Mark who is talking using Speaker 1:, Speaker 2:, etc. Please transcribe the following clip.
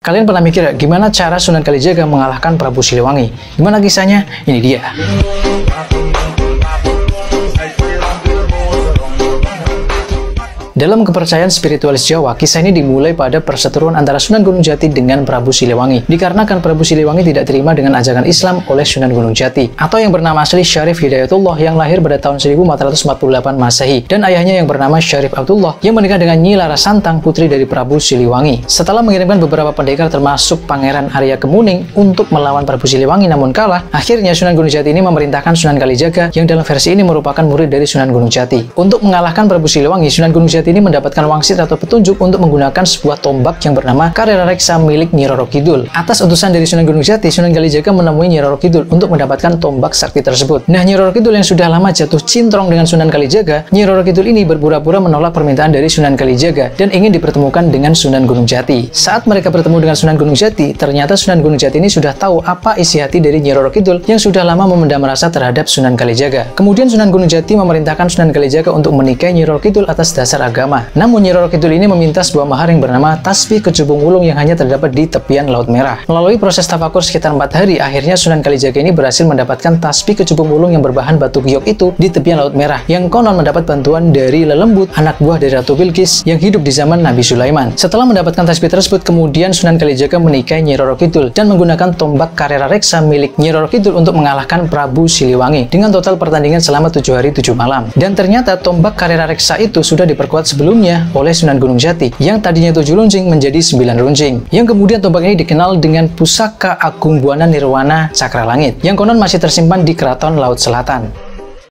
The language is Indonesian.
Speaker 1: Kalian pernah mikir gak gimana cara Sunan Kalijaga mengalahkan Prabu Siliwangi? Gimana kisahnya? Ini dia. Dalam kepercayaan spiritualis Jawa, kisah ini dimulai pada perseteruan antara Sunan Gunung Jati dengan Prabu Siliwangi. Dikarenakan Prabu Siliwangi tidak terima dengan ajakan Islam oleh Sunan Gunung Jati, atau yang bernama asli Syarif Hidayatullah yang lahir pada tahun 1448 Masehi, dan ayahnya yang bernama Syarif Abdullah yang menikah dengan Nyi Lara Santang, putri dari Prabu Siliwangi. Setelah mengirimkan beberapa pendekar termasuk Pangeran Arya Kemuning untuk melawan Prabu Siliwangi namun kalah, akhirnya Sunan Gunung Jati ini memerintahkan Sunan Kalijaga yang dalam versi ini merupakan murid dari Sunan Gunung Jati. Untuk mengalahkan Prabu Siliwangi, Sunan Gunung Jati ini mendapatkan wangsit atau petunjuk untuk menggunakan sebuah tombak yang bernama Karera Reksa milik Nyi Roro Kidul. Atas utusan dari Sunan Gunung Jati, Sunan Kalijaga menemui Nyi Roro Kidul untuk mendapatkan tombak sakti tersebut. Nah, Nyi Roro Kidul yang sudah lama jatuh cintrong dengan Sunan Kalijaga, Nyi Roro Kidul ini berpura-pura menolak permintaan dari Sunan Kalijaga dan ingin dipertemukan dengan Sunan Gunung Jati. Saat mereka bertemu dengan Sunan Gunung Jati, ternyata Sunan Gunung Jati ini sudah tahu apa isi hati dari Nyi Roro Kidul yang sudah lama memendam rasa terhadap Sunan Kalijaga. Kemudian Sunan Gunung Jati memerintahkan Sunan Kalijaga untuk menikahi Nyi Roro Kidul atas dasar agama. Namun Nyi Roro Kidul ini meminta sebuah mahar yang bernama tasbih kecubung wulung yang hanya terdapat di tepian Laut Merah. Melalui proses tafakur sekitar 4 hari, akhirnya Sunan Kalijaga ini berhasil mendapatkan tasbih kecubung wulung yang berbahan batu giok itu di tepian Laut Merah, yang konon mendapat bantuan dari Lelembut, anak buah dari Ratu Bilqis yang hidup di zaman Nabi Sulaiman. Setelah mendapatkan tasbih tersebut, kemudian Sunan Kalijaga menikahi Nyi Roro Kidul dan menggunakan tombak Karera Reksa milik Nyi Roro Kidul untuk mengalahkan Prabu Siliwangi dengan total pertandingan selama 7 hari 7 malam. Dan ternyata tombak Karera Reksa itu sudah diperkuat sebelumnya oleh Sunan Gunung Jati yang tadinya 7 runcing menjadi 9 runcing, yang kemudian tombak ini dikenal dengan Pusaka Agung Buana Nirwana Cakra Langit yang konon masih tersimpan di Keraton Laut Selatan.